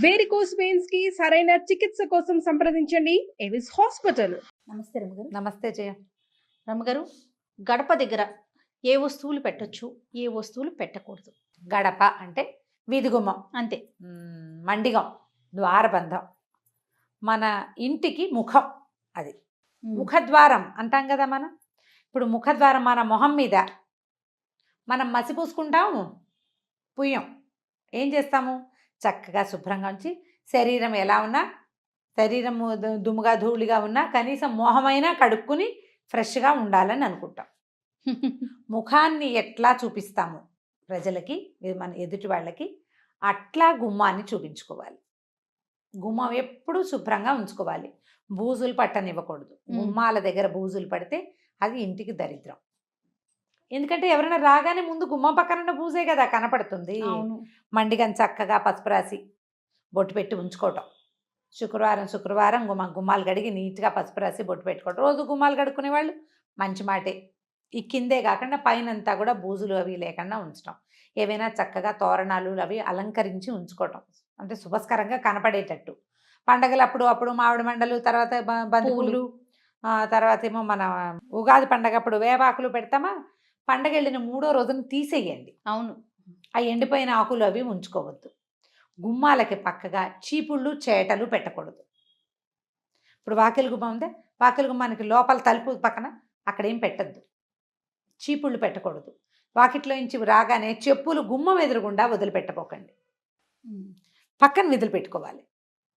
Varicose veins కి సరైన చికిత్స కోసం సంప్రదించండి ఎవిస్ హాస్పిటల్. నమస్తే రమ్మగారు. నమస్తే జయ. రమ్మగారు, గడప దగ్గర ఏ వస్తువులు పెట్టొచ్చు, ఏ వస్తువులు పెట్టకూడదు? గడప అంటే వీధి గుమ్మం, అంతే. మండిగం, ద్వారబంధం, మన ఇంటికి ముఖం. అది ముఖద్వారం అంటాం కదా మనం. ఇప్పుడు ముఖద్వారం మన మొహం మీద మనం మసి పూసుకుంటాము, పుయ్యం. ఏం చేస్తాము? చక్కగా శుభ్రంగా ఉంచి శరీరం ఎలా ఉన్నా, శరీరం దుమ్ముగా ధూళిగా ఉన్నా కనీసం మొహమైనా కడుక్కుని ఫ్రెష్గా ఉండాలని అనుకుంటాం. ముఖాన్ని ఎట్లా చూపిస్తాము ప్రజలకి, మన ఎదుటి వాళ్ళకి, అట్లా గుమ్మాన్ని చూపించుకోవాలి. గుమ్మం ఎప్పుడూ శుభ్రంగా ఉంచుకోవాలి. బూజులు పట్టనివ్వకూడదు. గుమ్మాల దగ్గర బూజులు పడితే అది ఇంటికి దరిద్రం. ఎందుకంటే ఎవరైనా రాగానే ముందు గుమ్మం పక్కన ఉన్న బూజే కదా కనపడుతుంది. మండిగం చక్కగా పసుపు రాసి బొట్టు పెట్టి ఉంచుకోవటం. శుక్రవారం గుమ్మాలు కడిగి నీట్గా పసుపు రాసి బొట్టు పెట్టుకోవటం. రోజు గుమ్మాలు కడుక్కునే వాళ్ళు మంచి మాటే. ఈ కిందే కాకుండా పైనంతా కూడా బూజులు అవి లేకుండా ఉంచడం. ఏవైనా చక్కగా తోరణాలు అవి అలంకరించి ఉంచుకోవటం, అంటే శుభస్కరంగా కనపడేటట్టు. పండగలు అప్పుడు మామిడి మండలు, తర్వాత బంతిపూలు, తర్వాత ఏమో మన ఉగాది పండగ అప్పుడు వేపాకులు పెడతామా. పండగ వెళ్ళిన 3వ రోజున తీసేయండి. అవును. ఆ ఎండిపోయిన ఆకులు అవి ఉంచుకోవద్దు. గుమ్మాలకి పక్కగా చీపుళ్ళు చేటలు పెట్టకూడదు. ఇప్పుడు వాకిలి గుమ్మం ఉందే, వాకిలి గుమ్మానికి లోపల తలుపు పక్కన అక్కడ ఏం పెట్టద్దు. చీపుళ్ళు పెట్టకూడదు. వాకిట్లో నుంచి రాగానే చెప్పులు గుమ్మం ఎదురుగుండా వదిలిపెట్టపోకండి, పక్కన వదిలిపెట్టుకోవాలి.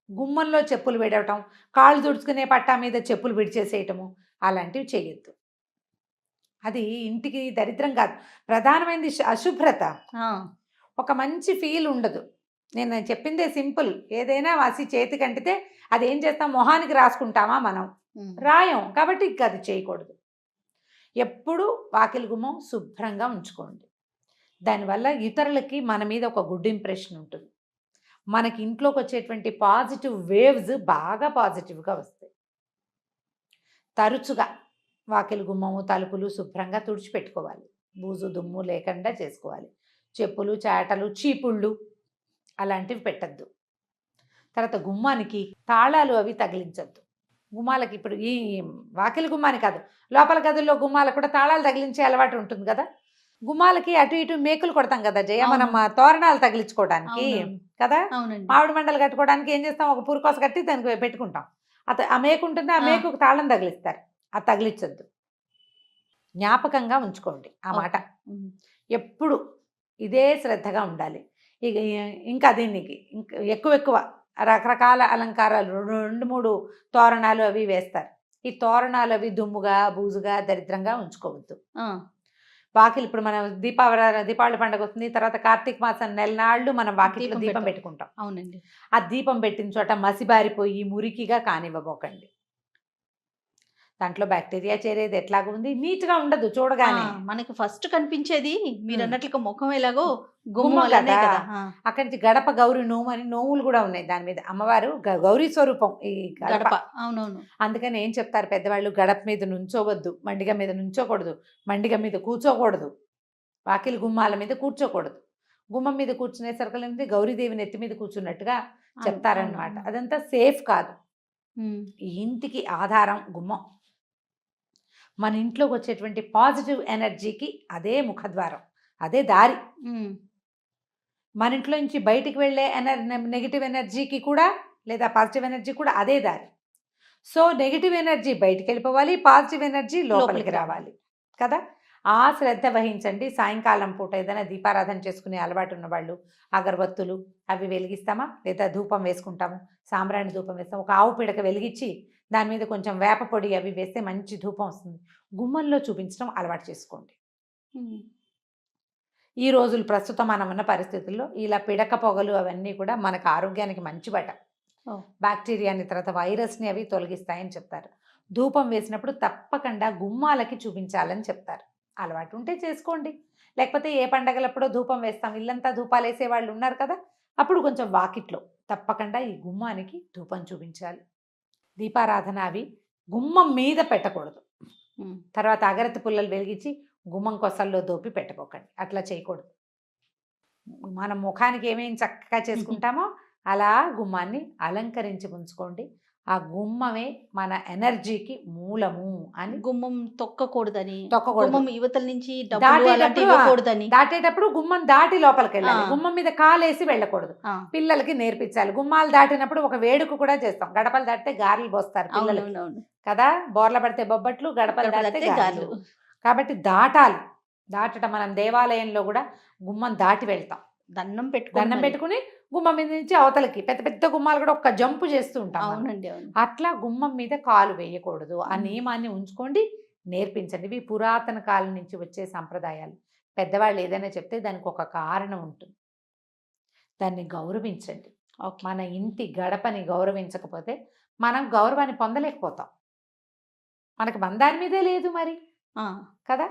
గుమ్మంలో చెప్పులు విడవటం, కాళ్ళు తుడుచుకునే పట్టా మీద చెప్పులు విడిచేసేయటము అలాంటివి చేయొద్దు. అది ఇంటికి దరిద్రం కాదు, ప్రధానమైనది అశుభ్రత. ఒక మంచి ఫీల్ ఉండదు. నేను చెప్పిందే సింపుల్. ఏదైనా వాసి చేతికి అంటితే అది ఏం చేస్తాం, మొహానికి రాసుకుంటామా మనం? రాయం. కాబట్టి ఇంకా అది చేయకూడదు. ఎప్పుడు వాకిలి గుమ్మం శుభ్రంగా ఉంచుకోండి. దానివల్ల ఇతరులకి మన మీద ఒక గుడ్ ఇంప్రెషన్ ఉంటుంది. మనకి ఇంట్లోకి వచ్చేటువంటి పాజిటివ్ వేవ్స్ బాగా పాజిటివ్గా వస్తాయి. తరచుగా వాకిలి గుమ్మము, తలుపులు శుభ్రంగా తుడిచిపెట్టుకోవాలి. బూజు దుమ్ము లేకుండా చేసుకోవాలి. చెప్పులు, చాటలు, చీపుళ్ళు అలాంటివి పెట్టద్దు. తర్వాత గుమ్మానికి తాళాలు అవి తగిలించద్దు. గుమ్మాలకి ఇప్పుడు ఈ వాకిలి గుమ్మాని కాదు, లోపల గదుల్లో గుమ్మాలకు కూడా తాళాలు తగిలించే అలవాటు ఉంటుంది కదా. గుమ్మాలకి అటు ఇటు మేకులు కొడతాం కదా జయ, మనం తోరణాలు తగిలించుకోవడానికి కదా. మామిడి మండలు కట్టుకోవడానికి ఏం చేస్తాం, ఒక పురుకోస కట్టి దానికి పెట్టుకుంటాం. ఆ మేకు ఉంటుంది, ఆ మేకుకు తాళం తగిలిస్తారు. అది తగిలించద్దు. జ్ఞాపకంగా ఉంచుకోండి ఆ మాట. ఎప్పుడు ఇదే శ్రద్ధగా ఉండాలి. ఇంకా దీనికి ఎక్కువ రకరకాల అలంకారాలు 2-3 తోరణాలు అవి వేస్తారు. ఈ తోరణాలు అవి దుమ్ముగా, బూజుగా, దరిద్రంగా ఉంచుకోవద్దు. వాకిలి ఇప్పుడు మనం దీపావళి పండుగ వస్తుంది, తర్వాత కార్తీక మాసం నెలనాళ్ళు మనం వాకిలిలో దీపం పెట్టుకుంటాం. అవునండి. ఆ దీపం పెట్టిన చోట మసిబారిపోయి మురికిగా కానివ్వబోకండి. దాంట్లో బ్యాక్టీరియా చేరేది ఎట్లాగా ఉంది, నీట్గా ఉండదు చూడగానే. మనకి ఫస్ట్ కనిపించేది మీరు అన్నట్లుగా ముఖం ఎలాగో గుమ్మం కదా. అక్కడి నుంచి గడప గౌరీ నోము అని నోములు కూడా ఉన్నాయి దాని మీద. అమ్మవారు గౌరీ స్వరూపం ఈ గడప. అవునవును. అందుకని ఏం చెప్తారు పెద్దవాళ్ళు, గడప మీద నుంచోవద్దు, మండిగ మీద నుంచోకూడదు, మండిగ మీద కూర్చోకూడదు, వాకిలి గుమ్మాల మీద కూర్చోకూడదు. గుమ్మం మీద కూర్చునే సరుకులు గౌరీదేవి నెత్తి మీద కూర్చున్నట్టుగా చెప్తారనమాట. అదంతా సేఫ్ కాదు. ఈ ఇంటికి ఆధారం గుమ్మం. మన ఇంట్లోకి వచ్చేటువంటి పాజిటివ్ ఎనర్జీకి అదే ముఖద్వారం, అదే దారి. మన ఇంట్లో నుంచి బయటికి వెళ్ళే నెగిటివ్ ఎనర్జీకి కూడా, లేదా పాజిటివ్ ఎనర్జీ కూడా అదే దారి. సో నెగిటివ్ ఎనర్జీ బయటికి వెళ్ళిపోవాలి, పాజిటివ్ ఎనర్జీ లోపలికి రావాలి కదా. ఆ శ్రద్ధ వహించండి. సాయంకాలం పూట ఏదైనా దీపారాధన చేసుకునే అలవాటు ఉన్న వాళ్ళు అగరబత్తులు అవి వెలిగిస్తామా, లేదా ధూపం వేసుకుంటాము, సాంబ్రాణి ధూపం వేస్తాం. ఒక ఆవు పిడక వెలిగించి దాని మీద కొంచెం వేప పొడి అవి వేస్తే మంచి ధూపం వస్తుంది. గుమ్మంలో చూపించడం అలవాటు చేసుకోండి. ఈ రోజులు ప్రస్తుతం మనం ఉన్న పరిస్థితుల్లో ఇలా పిడక పొగలు అవన్నీ కూడా మనకు ఆరోగ్యానికి మంచిబట. బ్యాక్టీరియాని, తర్వాత వైరస్ని అవి తొలగిస్తాయని చెప్తారు. ధూపం వేసినప్పుడు తప్పకుండా గుమ్మాలకి చూపించాలని చెప్తారు. అలవాటు ఉంటే చేసుకోండి, లేకపోతే ఏ పండగలప్పుడో ధూపం వేస్తాం, ఇల్లంతా ధూపాలు వేసే వాళ్ళు ఉన్నారు కదా, అప్పుడు కొంచెం వాకిట్లో తప్పకుండా ఈ గుమ్మానికి ధూపం చూపించాలి. దీపారాధన అవి గుమ్మం మీద పెట్టకూడదు. తర్వాత అగరత్తి పుల్లలు వెలిగించి గుమ్మం కొసల్లో దోపి పెట్టబోకండి, అట్లా చేయకూడదు. మనం ముఖానికి ఏమేమి చక్కగా చేసుకుంటామో అలా గుమ్మాన్ని అలంకరించి ఉంచుకోండి. ఆ గుమ్మమే మన ఎనర్జీకి మూలము అని. గుమ్మం తొక్కకూడదని, తొక్కకూడదు. గుమ్మం యువతల నుంచి డబ్బులు దాటేటప్పుడు అలాంటివి ఇవ్వకూడదని. దాటేటప్పుడు గుమ్మం దాటి లోపలికి వెళ్ళాలి. ఆ. గుమ్మం మీద కాలేసి వెళ్ళకూడదు. ఆ, పిల్లలకి నేర్పించాలి. గుమ్మాలు దాటినప్పుడు ఒక వేడుక కూడా చేస్తాం. గడపలు దాటితే గారెలు పోస్తారు పిల్లలకి అవునవునవును. కదా. బోర్ల పడితే బొబ్బట్లు, గడపలు గడపలు దాటితే దాటితే గారెలు. గారెలు. కాబట్టి దాటాలి. దాటడం మనం దేవాలయంలో కూడా గుమ్మం దాటి వెళ్తాం. దండం దండం పెట్టుకుని గుమ్మం మీద నుంచి అవతలకి పెద్ద పెద్ద గుమ్మాలు కూడా ఒక్క జంపు చేస్తూ ఉంటాం మనం. అవునండి, అవును. అట్లా గుమ్మం మీద కాలు వేయకూడదు. ఆ నియమాన్ని ఉంచుకోండి, నేర్పించండి. ఇవి పురాతన కాలం నుంచి వచ్చే సంప్రదాయాలు. పెద్దవాళ్ళు ఏదైనా చెప్తే దానికి ఒక కారణం ఉంటుంది. దాన్ని గౌరవించండి. ఓకే. మన ఇంటి గడపని గౌరవించకపోతే మనం గౌరవాన్ని పొందలేకపోతాం. మనకి మన దాని మీదే లేదు మరి ఆ, కదా.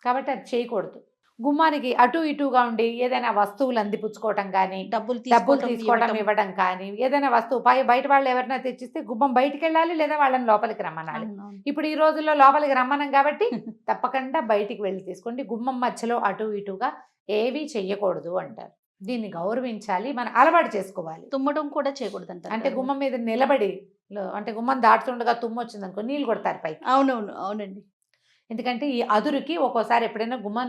కాబట్టి అది చేయకూడదు. గుమ్మానికి అటు ఇటుగా ఉండి ఏదైనా వస్తువులు అందిపుచ్చుకోవటం కానీ, డబ్బులు డబ్బులు తీసుకోవటం, తీసుకోవడం ఇవ్వటం. ఇవ్వడం కానీ, ఏదైనా వస్తువు బయట వాళ్ళు ఎవరైనా తెచ్చిస్తే గుమ్మం బయటికి వెళ్ళాలి, లేదా వాళ్ళని లోపలికి రమ్మనాలి. అవునవును. ఇప్పుడు ఈ రోజుల్లో లోపలికి రమ్మనం కాబట్టి తప్పకుండా బయటికి వెళ్ళి తీసుకోండి. గుమ్మం మధ్యలో అటు ఇటుగా ఏవీ చెయ్యకూడదు అంటారు. దీన్ని గౌరవించాలి, మనం అలవాటు చేసుకోవాలి. తుమ్మడం కూడా చేయకూడదు అంటే అంటారు. గుమ్మం మీద నిలబడి అంటే గుమ్మం దాటుతుండగా తుమ్ము వచ్చింది అనుకో నీళ్ళు కొడతారు పైకి. అవునవును, అవునండి. ఎందుకంటే ఈ అదురుకి ఒక్కోసారి ఎప్పుడైనా గుమ్మం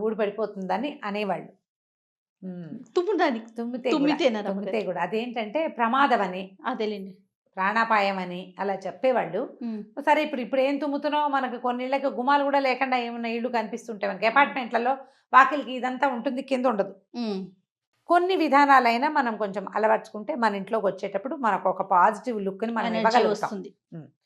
ఊడి పడిపోతుందని అనేవాళ్ళు. తుమ్మడానికి తుమ్మితే తుమ్మితేనా తుమ్మితే కూడా అదేంటంటే ప్రమాదం అని, అదేలేండి. ప్రాణాపాయం అని అలా చెప్పేవాళ్ళు. సరే ఇప్పుడు ఏం తుమ్ముతున్నావు, మనకు కొన్ని ఇళ్ళకి గుమ్మాలు కూడా లేకుండా ఏమన్నా ఇళ్ళు కనిపిస్తుంటాయి. మనకి అపార్ట్మెంట్లలో వాకిలికి ఇదంతా ఉంటుంది, కింద ఉండదు. కొన్ని విధానాలైనా మనం కొంచెం అలవర్చుకుంటే మన ఇంట్లోకి వచ్చేటప్పుడు మనకు ఒక పాజిటివ్ లుక్ని మనం ఎనర్జీ ఇవ్వగలుగుతాం. వస్తుంది.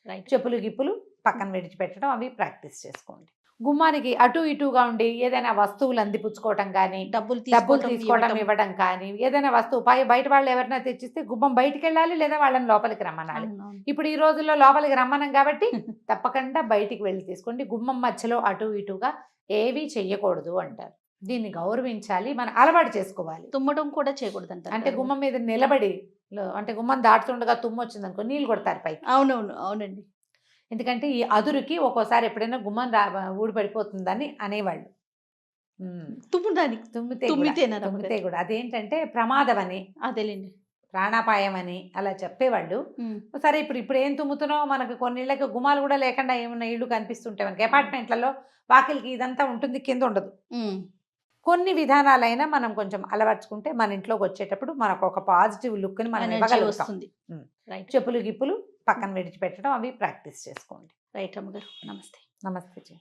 రైట్. చెప్పులు గిప్పులు పక్కన విడిచిపెట్టడం అవి ప్రాక్టీస్ చేసుకోండి. గుమ్మానికి అటు ఇటుగా ఉండి ఏదైనా వస్తువులు అందిపుచ్చుకోవటం కానీ, డబ్బులు డబ్బులు తీసుకోవటం, తీసుకోవడం ఇవ్వటం. ఇవ్వడం కానీ, ఏదైనా వస్తువు బయట వాళ్ళు ఎవరైనా తెచ్చిస్తే గుమ్మం బయటికి వెళ్ళాలి, లేదా వాళ్ళని లోపలికి రమ్మనాలి. అవునవును. ఇప్పుడు ఈ రోజుల్లో లోపలికి రమ్మనం కాబట్టి తప్పకుండా బయటికి వెళ్ళి తీసుకోండి. గుమ్మం మధ్యలో అటు ఇటుగా ఏవీ చెయ్యకూడదు అంటారు. దీన్ని గౌరవించాలి, మనం అలవాటు చేసుకోవాలి. తుమ్మడం కూడా చేయకూడదు అంటారు. అంటే గుమ్మం మీద నిలబడి అంటే గుమ్మం దాటుతుండగా తుమ్ము వచ్చింది అనుకో నీళ్ళు కొడతారు పైకి. అవునవును, అవునండి. ఎందుకంటే ఈ అదురుకి ఒక్కోసారి ఎప్పుడైనా గుమ్మం ఊడి పడిపోతుందని అనేవాళ్ళు. తుమ్మడానికి తుమ్మితేనా తుమ్మితే కూడా అదేంటంటే ప్రమాదం అని, అదేలేండి. ప్రాణాపాయం అని అలా చెప్పేవాళ్ళు. సరే ఇప్పుడు ఏం తుమ్ముతున్నావు, మనకు కొన్ని ఇళ్ళకి గుమ్మాలు కూడా లేకుండా ఏమన్నా ఇళ్ళు కనిపిస్తుంటాయి. మనకి అపార్ట్మెంట్లలో వాకిలికి ఇదంతా ఉంటుంది, కింద ఉండదు. కొన్ని విధానాలైనా మనం కొంచెం అలవర్చుకుంటే మన ఇంట్లోకి వచ్చేటప్పుడు మనకు ఒక పాజిటివ్ లుక్ని మనం ఎనర్జీ ఇవ్వగలుగుతాం. వస్తుంది. రైట్. చెప్పులు గిప్పులు పక్కన విడిచిపెట్టడం అవి ప్రాక్టీస్ చేసుకోండి. రైట్ అమ్మగారు. నమస్తే. నమస్తే.